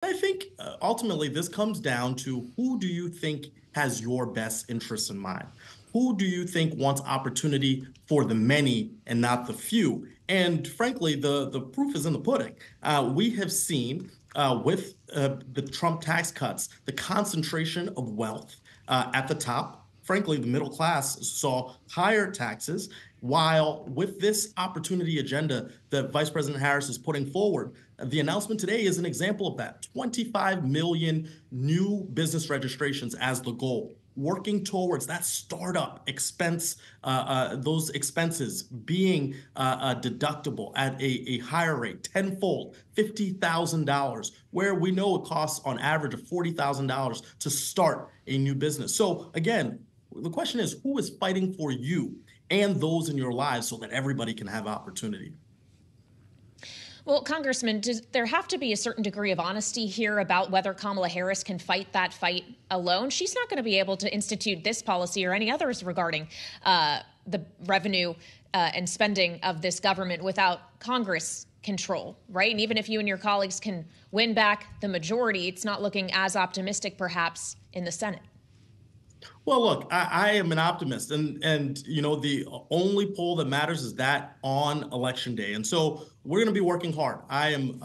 I think ultimately this comes down to who do you think has your best interests in mind? Who do you think wants opportunity for the many and not the few? And frankly, the proof is in the pudding. We have seen with the Trump tax cuts, the concentration of wealth at the top. Frankly, the middle class saw higher taxes, while with this opportunity agenda that Vice President Harris is putting forward, the announcement today is an example of that. 25 million new business registrations as the goal, working towards that startup expense, those expenses being deductible at a higher rate, tenfold, $50,000, where we know it costs on average of $40,000 to start a new business. So again, the question is, who is fighting for you and those in your lives so that everybody can have opportunity? Well, Congressman, does there have to be a certain degree of honesty here about whether Kamala Harris can fight that fight alone? She's not going to be able to institute this policy or any others regarding the revenue and spending of this government without Congress control, right? And even if you and your colleagues can win back the majority, it's not looking as optimistic, perhaps, in the Senate. Well, look, I am an optimist, and the only poll that matters is that on election day, and so we're going to be working hard. I am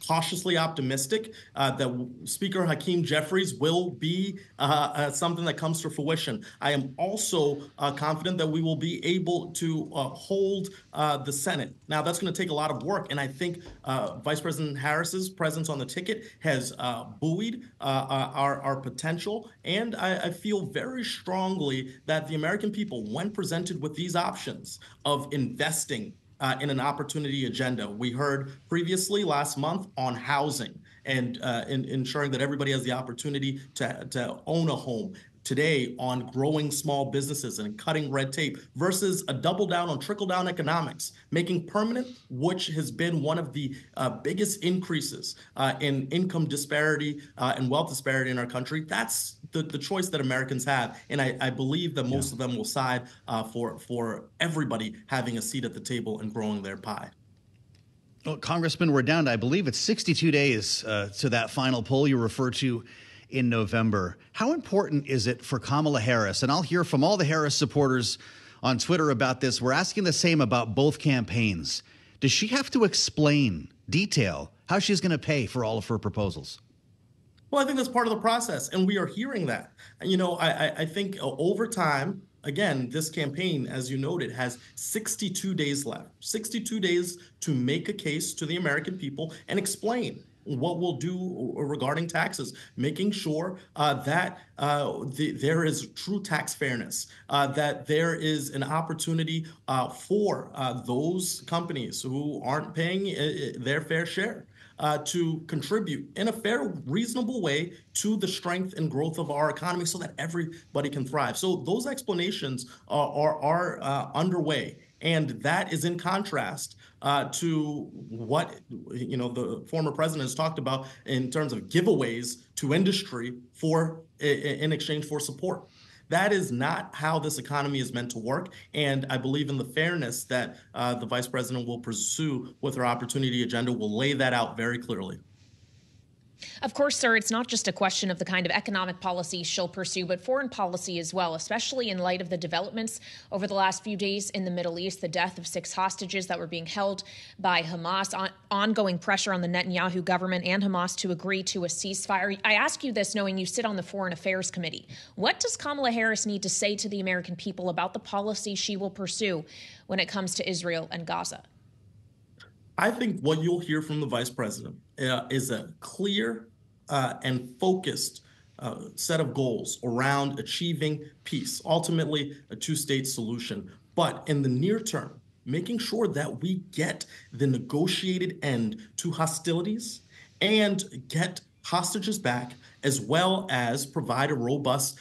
cautiously optimistic that Speaker Hakeem Jeffries will be something that comes to fruition. I am also confident that we will be able to hold the Senate. Now, that's going to take a lot of work, and I think Vice President Harris's presence on the ticket has buoyed our potential, and I feel very strongly that the American people, when presented with these options of investing in an opportunity agenda. We heard previously last month on housing and in ensuring that everybody has the opportunity to own a home. Today on growing small businesses and cutting red tape versus a double down on trickle down economics, making permanent, which has been one of the biggest increases in income disparity and wealth disparity in our country. That's the choice that Americans have. And I believe that most of them will side for everybody having a seat at the table and growing their pie. Well, Congressman, we're down to, I believe it's 62 days to that final poll you refer to in November. How important is it for Kamala Harris? And I'll hear from all the Harris supporters on Twitter about this. We're asking the same about both campaigns. Does she have to detail how she's going to pay for all of her proposals? Well, I think that's part of the process, and we are hearing that. I think over time, again, this campaign, as you noted, has 62 days left, 62 days to make a case to the American people and explain what we'll do regarding taxes, making sure that there is true tax fairness, that there is an opportunity for those companies who aren't paying their fair share to contribute in a fair, reasonable way to the strength and growth of our economy so that everybody can thrive. So those explanations are underway. And that is in contrast to what the former president has talked about in terms of giveaways to industry in exchange for support. That is not how this economy is meant to work. And I believe in the fairness that the vice president will pursue with her opportunity agenda will lay that out very clearly. Of course, sir, it's not just a question of the kind of economic policy she'll pursue, but foreign policy as well, especially in light of the developments over the last few days in the Middle East, the death of 6 hostages that were being held by Hamas, ongoing pressure on the Netanyahu government and Hamas to agree to a ceasefire. I ask you this knowing you sit on the Foreign Affairs Committee. What does Kamala Harris need to say to the American people about the policy she will pursue when it comes to Israel and Gaza? I think what you'll hear from the vice president is a clear and focused set of goals around achieving peace, ultimately a two-state solution. But in the near term, making sure that we get the negotiated end to hostilities and get hostages back as well as provide a robust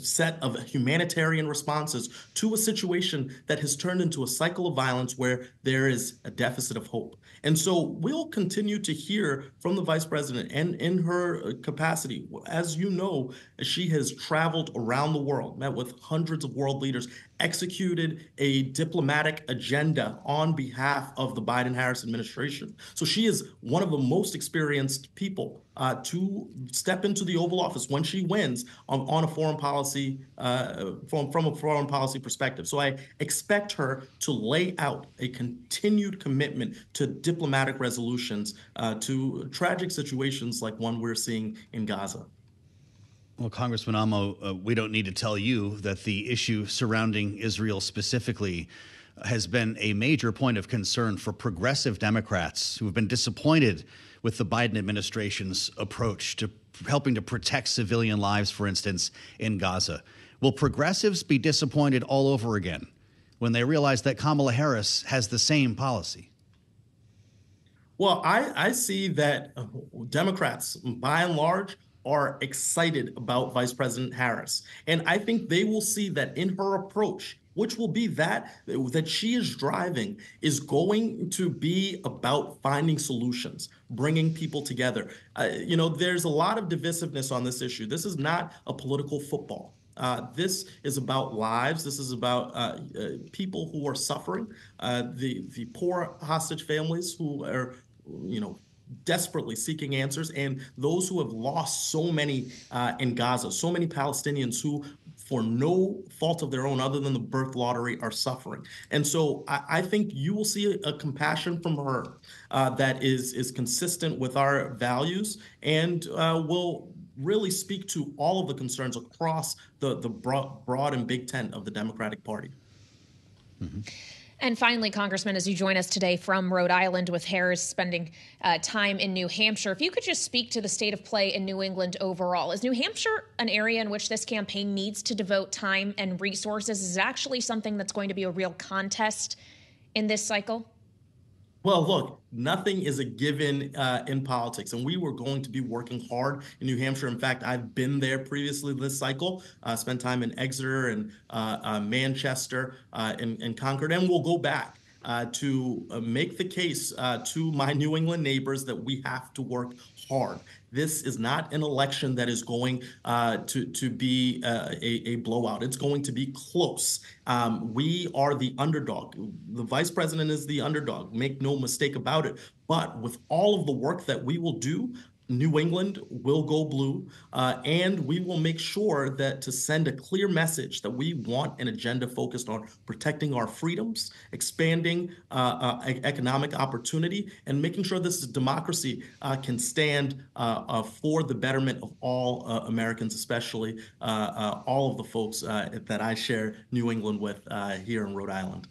set of humanitarian responses to a situation that has turned into a cycle of violence where there is a deficit of hope. And so we'll continue to hear from the vice president, and in her capacity, as you know, she has traveled around the world, met with hundreds of world leaders, executed a diplomatic agenda on behalf of the Biden-Harris administration. So she is one of the most experienced people to step into the Oval Office when she wins on a foreign policy, from a foreign policy perspective. So I expect her to lay out a continued commitment to diplomatic resolutions to tragic situations like one we're seeing in Gaza. Well, Congressman Amo, we don't need to tell you that the issue surrounding Israel specifically has been a major point of concern for progressive Democrats who have been disappointed with the Biden administration's approach to helping to protect civilian lives, for instance, in Gaza. Will progressives be disappointed all over again when they realize that Kamala Harris has the same policy? Well, I see that Democrats, by and large, are excited about Vice President Harris. And I think they will see that in her approach, which will be that she is driving, is going to be about finding solutions, bringing people together. There's a lot of divisiveness on this issue. This is not a political football. This is about lives. This is about people who are suffering, the poor hostage families who are, desperately seeking answers, and those who have lost so many in Gaza, so many Palestinians who, for no fault of their own other than the birth lottery, are suffering. And so I think you will see a compassion from her that is consistent with our values and will really speak to all of the concerns across the broad and big tent of the Democratic Party. Mm-hmm. And finally, Congressman, as you join us today from Rhode Island with Harris spending time in New Hampshire, if you could just speak to the state of play in New England overall. Is New Hampshire an area in which this campaign needs to devote time and resources? Is it actually something that's going to be a real contest in this cycle? Well, look, nothing is a given in politics, and we were going to be working hard in New Hampshire. In fact, I've been there previously this cycle, spent time in Exeter and Manchester and Concord, and we'll go back to make the case to my New England neighbors that we have to work hard. This is not an election that is going to be a blowout. It's going to be close. We are the underdog. The vice president is the underdog. Make no mistake about it. But with all of the work that we will do, New England will go blue, and we will make sure that to send a clear message that we want an agenda focused on protecting our freedoms, expanding economic opportunity, and making sure this democracy can stand for the betterment of all Americans, especially all of the folks that I share New England with here in Rhode Island.